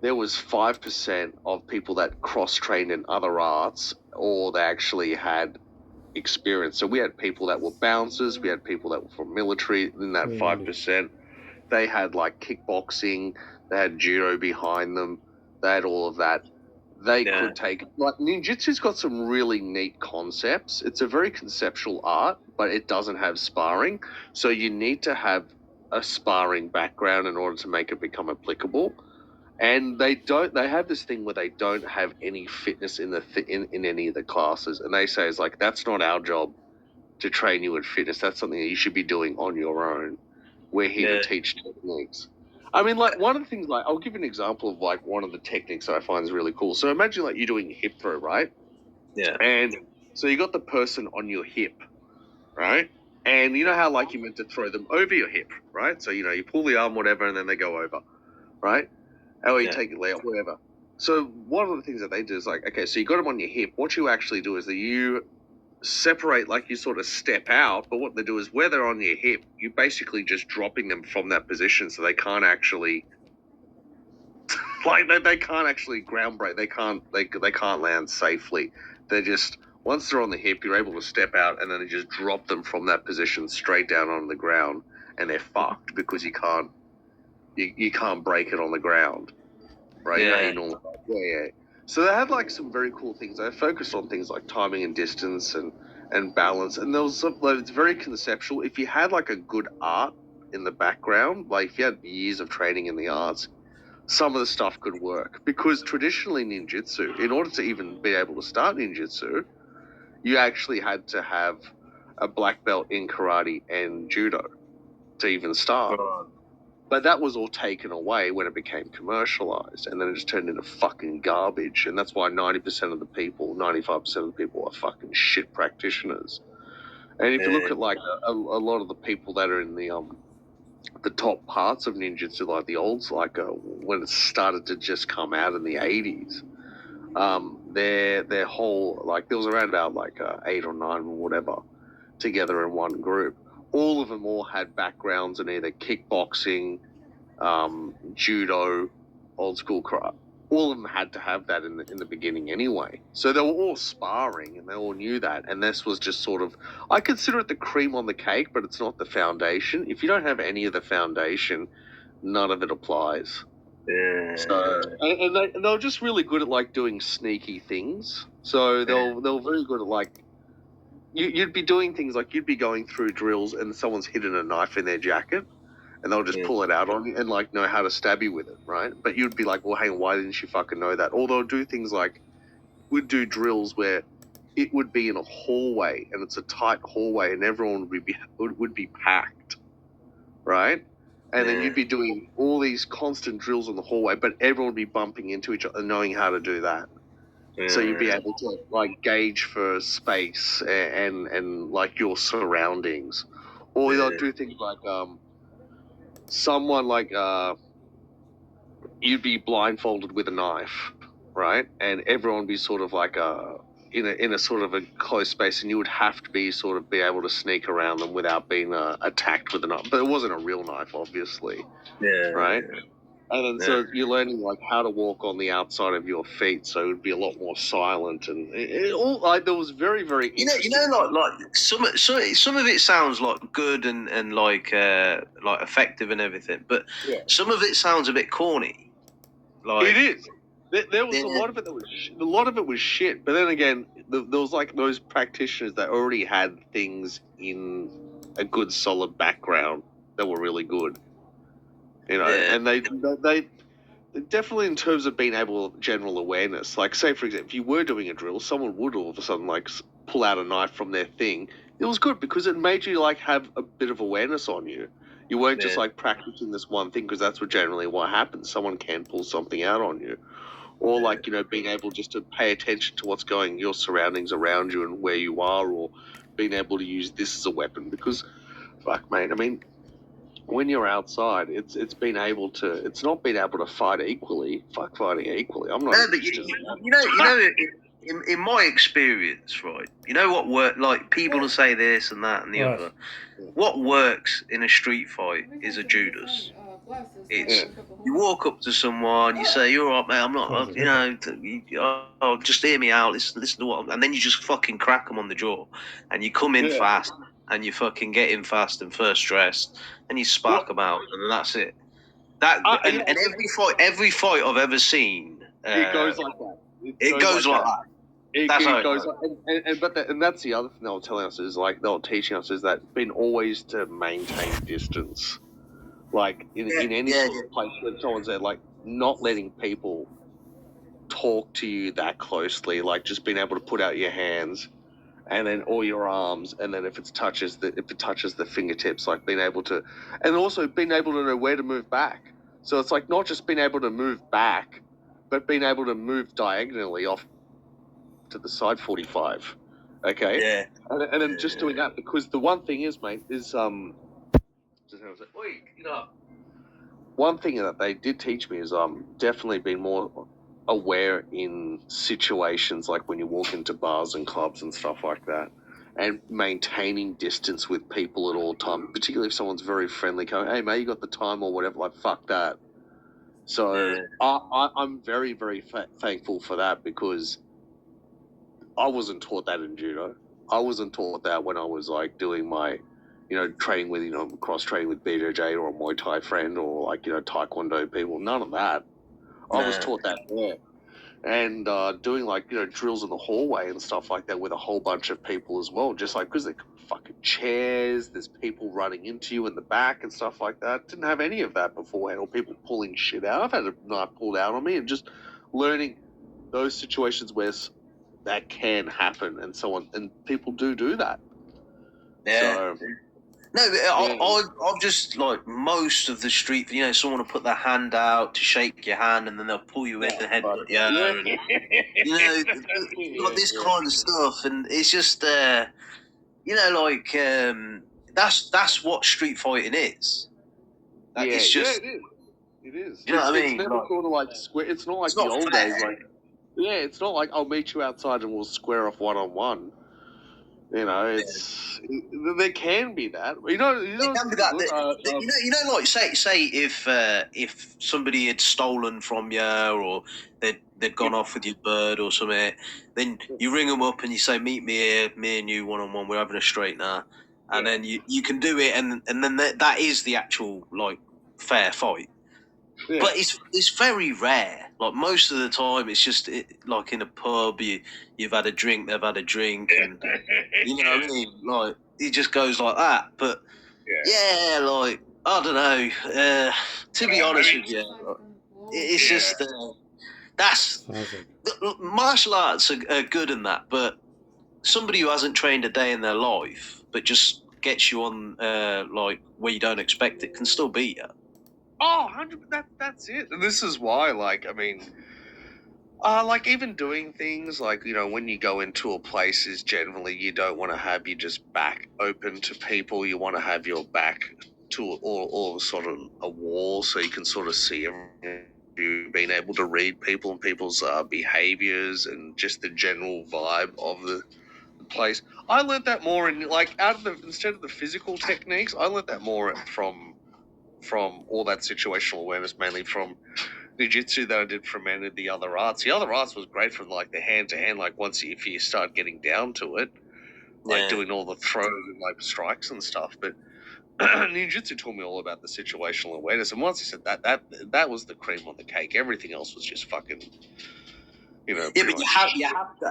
[SPEAKER 1] there was 5% of people that cross-trained in other arts, or they actually had experience. So we had people that were bouncers, we had people that were from military, in that 5%. They had like kickboxing, they had judo behind them, they had all of that. They could take, like, ninjutsu's got some really neat concepts. It's a very conceptual art, but it doesn't have sparring. So you need to have a sparring background in order to make it become applicable. And they have this thing where they don't have any fitness in any of the classes. And they say, it's like, that's not our job to train you in fitness. That's something that you should be doing on your own. We're here to teach techniques. I mean, like, one of the things, like, I'll give you an example of, like, one of the techniques that I find is really cool. So imagine, like, you're doing a hip throw, right? Yeah. And so you got the person on your hip, right? And you know how, like, you're meant to throw them over your hip, right? So, you pull the arm, whatever, and then they go over, right? Or you take it leg, whatever. So one of the things that they do is, like, okay, so you got them on your hip. What you actually do is that you separate, like, you sort of step out, but what they do is where they're on your hip, you're basically just dropping them from that position, so they can't actually Like they can't actually ground break. They can't land safely. They just, once they're on the hip, you're able to step out and then you just drop them from that position straight down on the ground, and they're fucked because you can't break it on the ground, right?
[SPEAKER 3] Yeah.
[SPEAKER 1] You know how you normally, yeah. So they had like some very cool things. They focused on things like timing and distance and balance, and there was it's very conceptual. If you had like a good art in the background, like if you had years of training in the arts, some of the stuff could work, because traditionally ninjutsu, in order to even be able to start ninjutsu, you actually had to have a black belt in karate and judo to even start. But that was all taken away when it became commercialized, and then it just turned into fucking garbage. And that's why 90% of the people, 95% of the people are fucking shit practitioners. And if you look at like a lot of the people that are in the top parts of ninjutsu, like the olds, like when it started to just come out in the 80s, their whole, like there was around about like 8 or 9 or whatever together in one group. All of them all had backgrounds in either kickboxing, judo, old school karate. All of them had to have that in the beginning anyway. So they were all sparring and they all knew that. And this was just sort of, I consider it the cream on the cake, but it's not the foundation. If you don't have any of the foundation, none of it applies.
[SPEAKER 3] Yeah.
[SPEAKER 1] So, and they're just really good at like doing sneaky things. So they're very good at like, you'd be doing things like you'd be going through drills and someone's hidden a knife in their jacket, and they'll just pull it out on you and like know how to stab you with it, right? But you'd be like, well, hang on, why didn't you fucking know that? Or they'll do things like, we'd do drills where it would be in a hallway and it's a tight hallway and everyone would be packed, right? And then you'd be doing all these constant drills in the hallway, but everyone would be bumping into each other, knowing how to do that. So you'd be able to like gauge for space and like your surroundings. Or they'll do things like someone like you'd be blindfolded with a knife, right? And everyone would be sort of like in a sort of a close space, and you would have to be sort of be able to sneak around them without being attacked with a knife. But it wasn't a real knife, obviously.
[SPEAKER 3] Yeah.
[SPEAKER 1] Right. And then so you're learning like how to walk on the outside of your feet, so it would be a lot more silent, and it all like there was very, very interesting.
[SPEAKER 3] Like some of it sounds like good and like effective and everything, but some of it sounds a bit corny. Like
[SPEAKER 1] it is. There was a lot of it that was shit. But then again, there was like those practitioners that already had things in a good solid background that were really good. You know, and they definitely, in terms of being able to general awareness, like say for example, if you were doing a drill, someone would all of a sudden like pull out a knife from their thing. It was good because it made you like have a bit of awareness on you. You weren't just like practicing this one thing, because that's generally what happens. Someone can pull something out on you, or like, you know, being able just to pay attention to what's going, your surroundings around you and where you are, or being able to use this as a weapon. Because fuck, mate, I mean, when you're outside, it's not being able to fight equally. Fuck fighting equally. I'm not.
[SPEAKER 3] No, but you know, in my experience, right? You know what work? Like people will say this and that and the other. What works in a street fight is a Judas. It's you walk up to someone, you say, "You're all right, mate. I'm not. You know, just hear me out. Listen to what." And then you just fucking crack them on the jaw, and you come in fast. And you fucking get in fast and first dressed, and you spark them out, and that's it. And every fight I've ever seen,
[SPEAKER 1] it goes like that.
[SPEAKER 3] It goes like that. That's how it goes.
[SPEAKER 1] And that's the other thing they were telling us is like they were teaching us is that been always to maintain distance, like in any sort of place where someone said like not letting people talk to you that closely, like just being able to put out your hands. And then all your arms, and then if it touches the fingertips, like being able to, and also being able to know where to move back. So it's like not just being able to move back, but being able to move diagonally off to the side 45. Okay.
[SPEAKER 3] Yeah.
[SPEAKER 1] And then just doing that, because the one thing is, mate, is one thing that they did teach me is definitely being more aware in situations like when you walk into bars and clubs and stuff like that, and maintaining distance with people at all times, particularly if someone's very friendly, going, "Hey mate, you got the time?" or whatever. Like fuck that, So I'm very, very thankful for that, because I wasn't taught that in judo. I wasn't taught that when I was like doing my, training with, cross training with BJJ or a Muay Thai friend, or like, Taekwondo people. None of that. I was taught that there. And doing like, drills in the hallway and stuff like that with a whole bunch of people as well. Just like, because they're fucking chairs, there's people running into you in the back and stuff like that. Didn't have any of that beforehand, or people pulling shit out. I've had a knife pulled out on me, and just learning those situations where that can happen and so on. And people do that.
[SPEAKER 3] Yeah. So, no, I've just, like, most of the street, someone will put their hand out to shake your hand, and then they'll pull you in the head. Like this kind of stuff. And it's just, that's what street fighting is.
[SPEAKER 1] It's just, it is. You know what I mean? It's never sort of like square. It's not like the old days. Like, it's not like I'll meet you outside and we'll square off one-on-one. There can be that. There can be that.
[SPEAKER 3] Like say if somebody had stolen from you, or they'd gone off with your bird or something, then you ring them up and you say, meet me here, me and you one-on-one, we're having a straightener, and then you can do it, and then that is the actual, like, fair fight. Yeah. But it's very rare. Like, most of the time, it's just like in a pub, you've had a drink, they've had a drink, and you know what I mean? Like, it just goes like that. But like, I don't know. To be honest with you, it's just martial arts are good in that. But somebody who hasn't trained a day in their life, but just gets you on like where you don't expect it, can still beat you.
[SPEAKER 1] Oh, 100%. That's it. And this is why, like, I mean, like, even doing things like, when you go into a place, is generally you don't want to have your just back open to people. You want to have your back to or sort of a wall, so you can sort of see everything. You've been able to read people and people's behaviors and just the general vibe of the place. I learned that more in, like, instead of the physical techniques, I learned that more from all that situational awareness, mainly from Jiu-Jitsu that I did from any of the other arts. The other arts was great from, like, the hand-to-hand, like, if you start getting down to it, like doing all the throws and, like, strikes and stuff. But Jiu-Jitsu taught me all about the situational awareness. And once I said that was the cream on the cake. Everything else was just fucking,
[SPEAKER 3] Yeah, but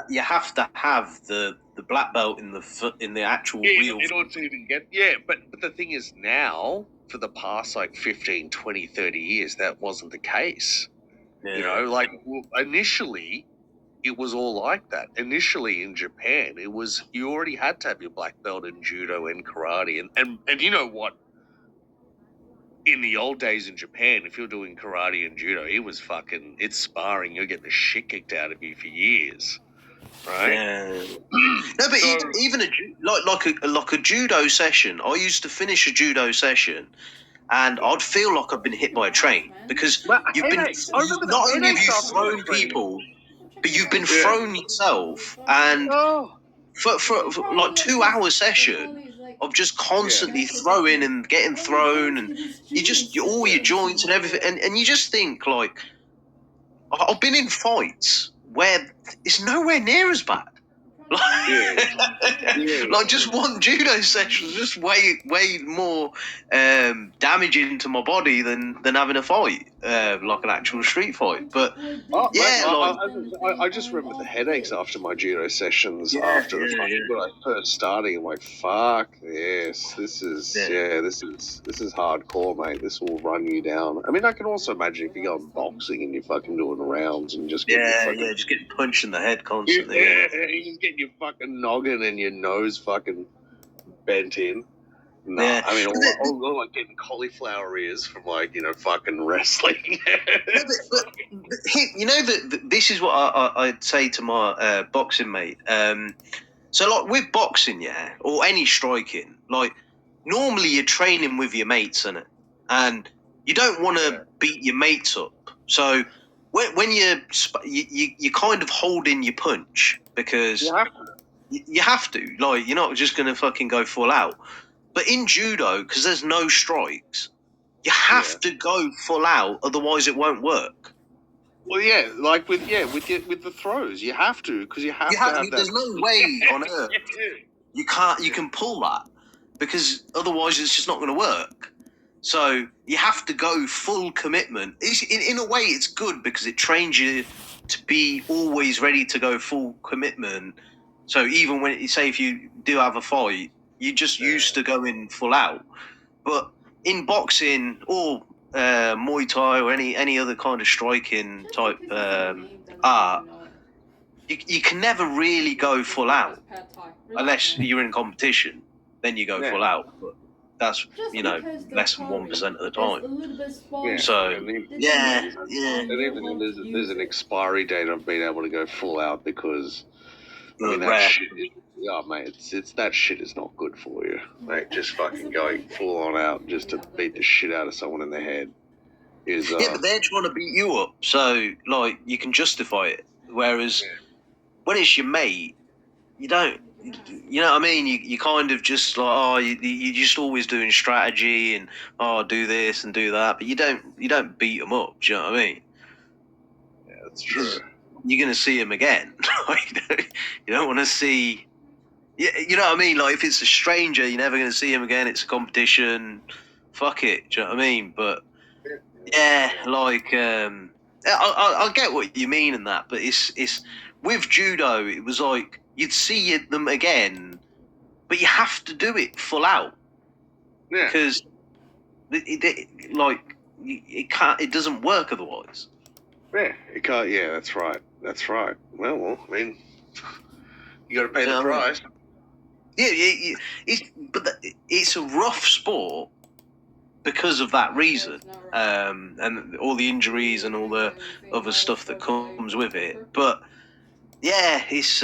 [SPEAKER 3] you have to have the black belt in the actual wheel.
[SPEAKER 1] In order to even get... Yeah, but the thing is now... For the past, like, 15, 20, 30 years, that wasn't the case. Yeah. Initially, it was all like that. Initially, in Japan, it was, you already had to have your black belt in judo and karate. And you know what? In the old days in Japan, if you're doing karate and judo, it's sparring. You're getting the shit kicked out of you for years. Right?
[SPEAKER 3] Yeah. No, but even a judo session. I used to finish a judo session, and I'd feel like I've been hit by a train, because you've been not only have you thrown people, but you've been thrown yourself, and for like 2 hour session of just constantly throwing and getting thrown, and all your joints and everything, and you just think, like, I've been in fights where it's nowhere near as bad. Like, just one judo session is just way more damaging to my body than having a fight, like an actual street fight. But
[SPEAKER 1] I just remember the headaches after my judo sessions when I first starting. I'm like, fuck this. This is hardcore, mate. This will run you down. I mean, I can also imagine if you go boxing and you're fucking doing rounds and just
[SPEAKER 3] just getting punched in the head constantly.
[SPEAKER 1] You just get your fucking noggin and your nose fucking bent in. No, yeah. I mean, all like getting cauliflower ears from, like, fucking wrestling.
[SPEAKER 3] but this is what I'd say to my boxing mate. So, like, with boxing, or any striking, like, normally you're training with your mates, innit? And you don't want to beat your mates up. So when you're kind of holding your punch, because you have to. Like, you're not just going to fucking go full out. But in judo, because there's no strikes, You have to go full out, otherwise it won't work.
[SPEAKER 1] Well, yeah, like with the throws, you have to, because you have to have that.
[SPEAKER 3] There's no way on earth you can pull that, because otherwise it's just not going to work. So you have to go full commitment. In a way, it's good because it trains you to be always ready to go full commitment. So even when if you do have a fight, you're just used to going full out. But in boxing or Muay Thai or any other kind of striking type art, you can never really go full out unless you're in competition. Then you go full out, but that's less than 1% of the time. So
[SPEAKER 1] and even there's an expiry date of being able to go full out, because that shit is, mate, it's that shit is not good for you, mate. Just fucking going full on out just to beat the shit out of someone in the head is
[SPEAKER 3] but they're trying to beat you up, so like you can justify it. Whereas when it's your mate, you don't. You know what I mean? You kind of just like you're just always doing strategy and do this and do that, but you don't beat them up. Do you know what I mean?
[SPEAKER 1] Yeah, that's true.
[SPEAKER 3] You're gonna see them again. You don't want to see. You know what I mean? Like if it's a stranger, you're never gonna see him again. It's a competition. Fuck it. Do you know what I mean? But like I get what you mean in that, but it's with judo. It was like you'd see them again, but you have to do it full out.
[SPEAKER 1] Yeah.
[SPEAKER 3] Because it can't. It doesn't work otherwise.
[SPEAKER 1] Yeah, it can't. Yeah, that's right. That's right. Well, I mean, you got to pay the price.
[SPEAKER 3] Yeah. It's a rough sport because of that reason, and all the injuries and all the other stuff that comes with it. But yeah, it's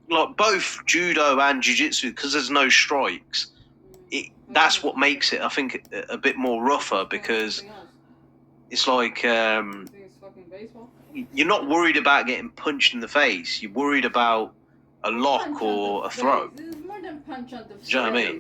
[SPEAKER 3] like both judo and jiu-jitsu, because there's no strikes. That's what makes it, I think, a bit more rougher, because it's like you're not worried about getting punched in the face. You're worried about a lock or a throw. Do you know what I mean?